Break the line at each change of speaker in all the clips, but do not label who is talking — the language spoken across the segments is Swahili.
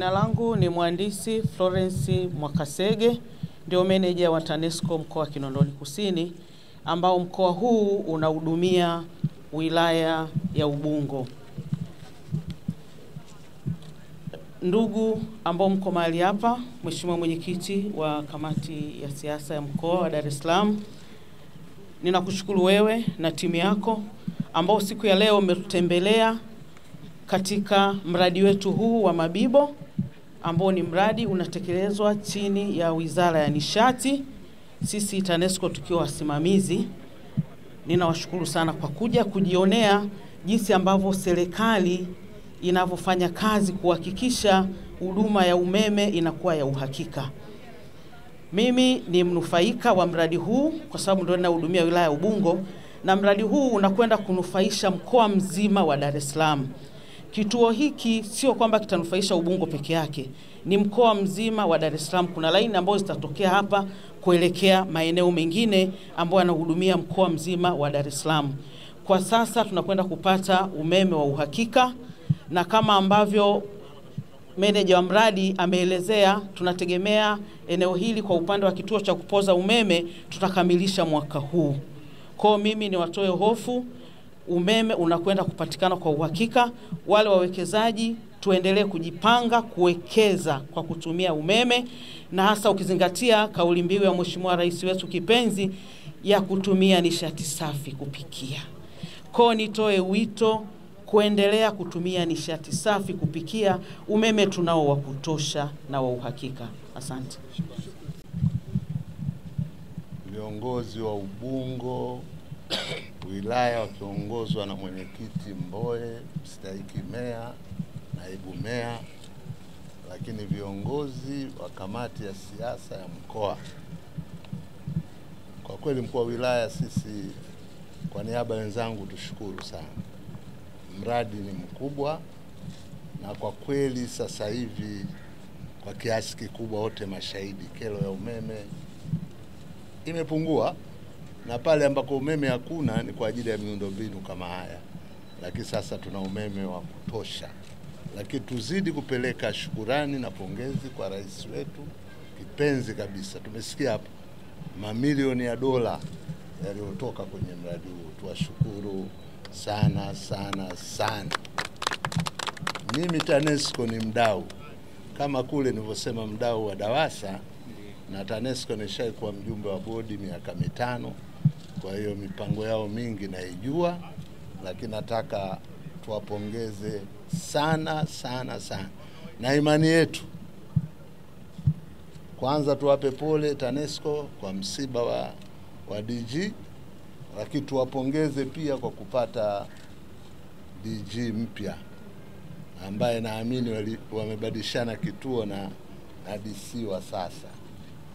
Jina langu ni Mhandisi Florence Mwakasege, ndio meneja wa TANESCO mkoa wa Kinondoni Kusini, ambao mkoa huu unahudumia wilaya ya Ubungo. Ndugu ambao mko mahali hapa, Mheshimiwa Mwenyekiti wa kamati ya siasa ya mkoa wa Dar es Salaam, ninakushukuru wewe na timu yako ambao siku ya leo umetutembelea katika mradi wetu huu wa Mabibo, ambao ni mradi unatekelezwa chini ya Wizara ya Nishati, sisi TANESCO tukiwa wasimamizi. Ninawashukuru sana kwa kuja kujionea jinsi ambavyo serikali inavyofanya kazi kuhakikisha huduma ya umeme inakuwa ya uhakika. Mimi ni mnufaika wa mradi huu kwa sababu ndio ninahudumia wilaya ya Ubungo, na mradi huu unakwenda kunufaisha mkoa mzima wa Dar es Salaam. Kituo hiki sio kwamba kitanufaisha Ubungo peke yake, ni mkoa mzima wa Dar es Salaam. Kuna laini ambazo zitatokea hapa kuelekea maeneo mengine ambayo yanahudumia mkoa mzima wa Dar es Salaam. Kwa sasa tunakwenda kupata umeme wa uhakika, na kama ambavyo meneja wa mradi ameelezea, tunategemea eneo hili kwa upande wa kituo cha kupoza umeme tutakamilisha mwaka huu. Kwa mimi ni watoe hofu, umeme unakwenda kupatikana kwa uhakika. Wale wawekezaji tuendelee kujipanga kuwekeza kwa kutumia umeme, na hasa ukizingatia kauli mbiu ya Mheshimiwa Rais wetu kipenzi ya kutumia nishati safi kupikia. Kwa nitoe wito kuendelea kutumia nishati safi kupikia. Umeme tunao wa kutosha na wa uhakika. Asante.
Viongozi wa Ubungo wilaya wakiongozwa na mwenyekiti Mboe, mstahiki meya, naibu meya, lakini viongozi wa kamati ya siasa ya mkoa. Kwa kweli mkuu wa wilaya, sisi kwa niaba ya wenzangu tushukuru sana. Mradi ni mkubwa, na kwa kweli sasa hivi kwa kiasi kikubwa wote mashahidi, kero ya umeme imepungua, na pale ambako umeme hakuna ni kwa ajili ya miundombinu kama haya, lakini sasa tuna umeme wa kutosha. Lakini tuzidi kupeleka shukurani na pongezi kwa rais wetu kipenzi kabisa. Tumesikia hapa mamilioni ya dola yaliyotoka kwenye mradi huu. Tuwashukuru sana sana sana. Mimi TANESCO ni mdau, kama kule nilivyosema mdau wa DAWASA, na TANESCO nishaikuwa mjumbe wa bodi miaka 5. Kwa hiyo mipango yao mingi naijua, lakini nataka tuwapongeze sana sana sana. Na imani yetu, kwanza tuwape pole TANESCO kwa msiba wa DG, lakini tuwapongeze pia kwa kupata DG mpya ambaye naamini wamebadilishana kituo na DC wa sasa.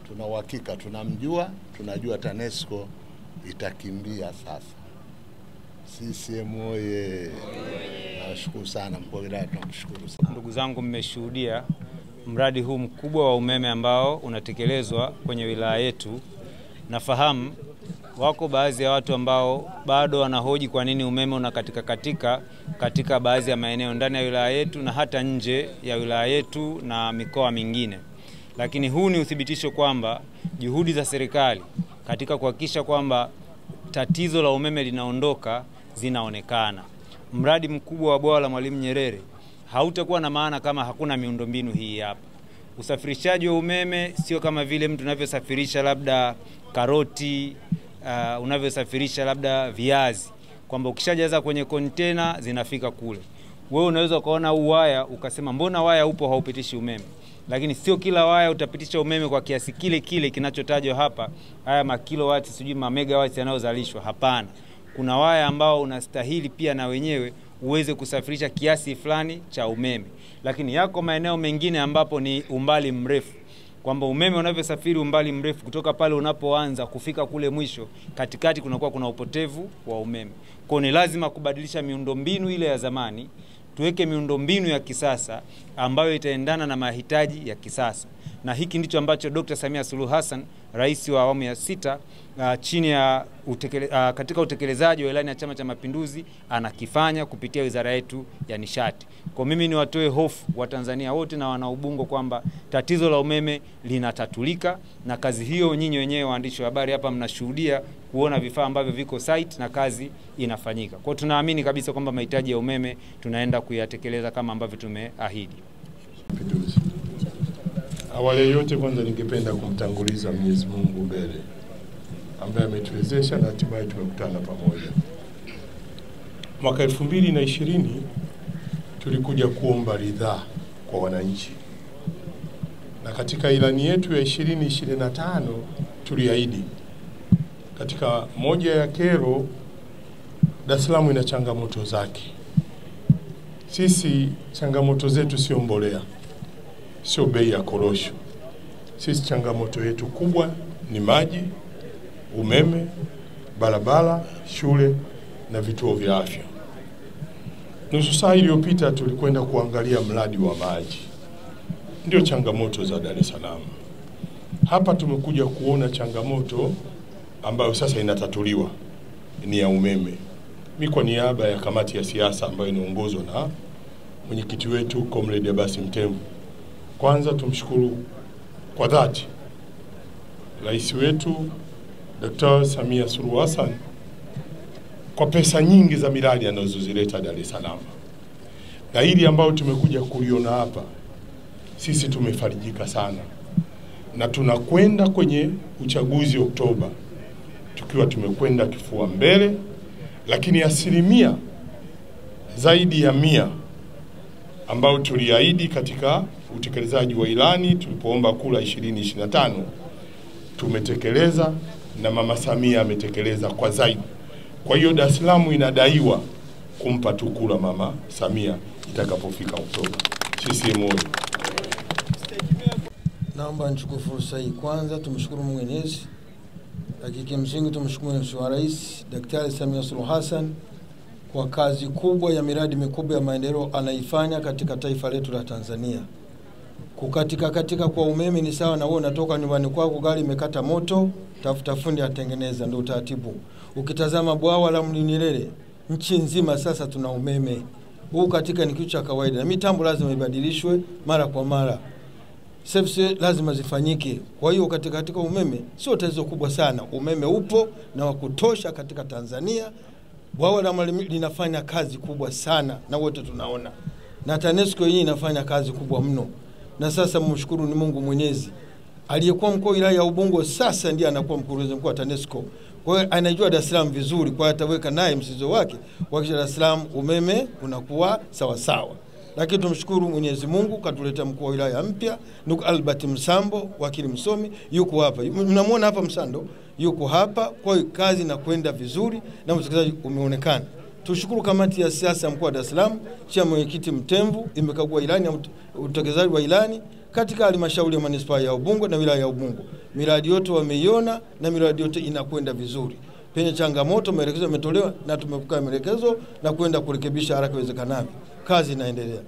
Tuna uhakika, tunamjua, tunajua TANESCO itakimbia sasa. CCM oye! Nashukuru sana mkuu wa wilaya, tunamshukuru sana.
Ndugu zangu, mmeshuhudia mradi huu mkubwa wa umeme ambao unatekelezwa kwenye wilaya yetu. Nafahamu wako baadhi ya watu ambao bado wanahoji kwa nini umeme katika baadhi ya maeneo ndani ya wilaya yetu na hata nje ya wilaya yetu na mikoa mingine. Lakini huu ni uthibitisho kwamba juhudi za serikali katika kuhakikisha kwamba tatizo la umeme linaondoka zinaonekana. Mradi mkubwa wa bwawa la Mwalimu Nyerere hautakuwa na maana kama hakuna miundombinu hii hapa. Usafirishaji wa umeme sio kama vile mtu unavyosafirisha labda karoti, unavyosafirisha labda viazi, kwamba ukishajaza kwenye kontena zinafika kule. Wewe unaweza ukaona waya ukasema mbona waya upo haupitishi umeme, lakini sio kila waya utapitisha umeme kwa kiasi kile kinachotajwa hapa, haya makilowati sijui mamegawati yanayozalishwa. Hapana, kuna waya ambao unastahili pia na wenyewe uweze kusafirisha kiasi fulani cha umeme. Lakini yako maeneo mengine ambapo ni umbali mrefu, kwamba umeme unavyosafiri umbali mrefu kutoka pale unapoanza kufika kule mwisho, katikati kunakuwa kuna upotevu wa umeme. Kwa ni lazima kubadilisha miundombinu ile ya zamani, tuweke miundombinu ya kisasa ambayo itaendana na mahitaji ya kisasa. Na hiki ndicho ambacho Dr. Samia Suluhu Hassan, Rais wa awamu ya 6 chini ya katika utekelezaji wa ilani ya Chama cha Mapinduzi anakifanya kupitia wizara yetu ya nishati. Kwa mimi ni watoe hofu wa Tanzania wote na wana Ubungo kwamba tatizo la umeme linatatulika, na kazi hiyo nyinyi wenyewe waandishi wa habari hapa mnashuhudia kuona vifaa ambavyo viko site na kazi inafanyika. Kwa tunaamini kabisa kwamba mahitaji ya umeme tunaenda kuyatekeleza kama ambavyo tumeahidi.
Awali yote kwanza ningependa kumtanguliza Mwenyezi Mungu mbele ambaye ametuwezesha na hatimaye tumekutana pamoja. Mwaka 2020 tulikuja kuomba ridhaa kwa wananchi. Na katika ilani yetu ya 2025 tuliahidi katika moja ya kero, Dar es Salaam ina changamoto zake. Sisi changamoto zetu sio mbolea, sio bei ya korosho. Sisi changamoto yetu kubwa ni maji, umeme, barabara, shule na vituo vya afya. Nusu saa iliyopita tulikwenda kuangalia mradi wa maji. Ndio changamoto za Dar es Salaam. Hapa tumekuja kuona changamoto ambayo sasa inatatuliwa ni ya umeme. Mimi kwa niaba ya kamati ya siasa ambayo inaongozwa na mwenyekiti wetu Comrade Abbas Mtemvu, kwanza tumshukuru kwa dhati Rais wetu Dr. Samia Suluhu Hassan kwa pesa nyingi za miradi anazozileta Dar es Salaam. Na hili ambao tumekuja kuliona hapa, sisi tumefarijika sana. Na tunakwenda kwenye uchaguzi Oktoba tukiwa tumekwenda kifua mbele, lakini asilimia zaidi ya 100 ambao tuliahidi katika utekelezaji wa ilani tulipoomba kula 2025 tumetekeleza, na Mama Samia ametekeleza kwa zaidi. Kwa hiyo Dar es Salaam inadaiwa kumpa tu kula Mama Samia itakapofika Oktoba. CCM.
Naomba nichukue fursa hii kwanza tumshukuru Mwenyezi. Hakika msingi tumshukuru Mheshimiwa Rais Daktari Samia Suluhu Hassan kwa kazi kubwa ya miradi mikubwa ya maendeleo anaifanya katika taifa letu la Tanzania. Katika kwa umeme ni sawa na wewe unatoka nyumbani kwako gari imekata moto, tafuta fundi atengeneza, ndio utaratibu. Ukitazama bwawa la Nyerere, nchi nzima sasa tuna umeme. Huu katika ni kitu cha kawaida. Na mitambo lazima ibadilishwe mara kwa mara. Service lazima zifanyike. Kwa hiyo katika umeme sio tatizo kubwa sana. Umeme upo na wa kutosha katika Tanzania. Bwawa la linafanya kazi kubwa sana na wote tunaona. Na TANESCO hii inafanya kazi kubwa mno. Na sasa mshukuru ni Mungu Mwenyezi. Aliyekuwa mkuu wa wilaya ya Ubungo sasa ndiye anakuwa mkurugenzi mkuu wa TANESCO. Kwa hiyo anajua Dar es Salaam vizuri, kwa hiyo ataweka naye msisitizo wake kuhakikisha Dar es Salaam umeme unakuwa sawa sawa. Lakini tumshukuru Mwenyezi Mungu katuletea mkuu wa wilaya mpya, ndugu Albert Msambo, wakili msomi, yuko hapa. Mnamuona hapa Msando, yuko hapa. Kwa hiyo kazi inakwenda vizuri na utekelezaji umeonekana. Tushukuru kamati ya siasa mkoa wa Dar es Salaam, chama mwenyekiti Mtemvu imekagua ilani ya utekelezaji wa ilani katika halmashauri ya manispaa ya Ubungo na wilaya ya Ubungo. Miradi yote wameiona na miradi yote inakwenda vizuri. Penye changamoto maelekezo yametolewa na tumepokea maelekezo na kwenda kurekebisha haraka iwezekanavyo. Kazi inaendelea.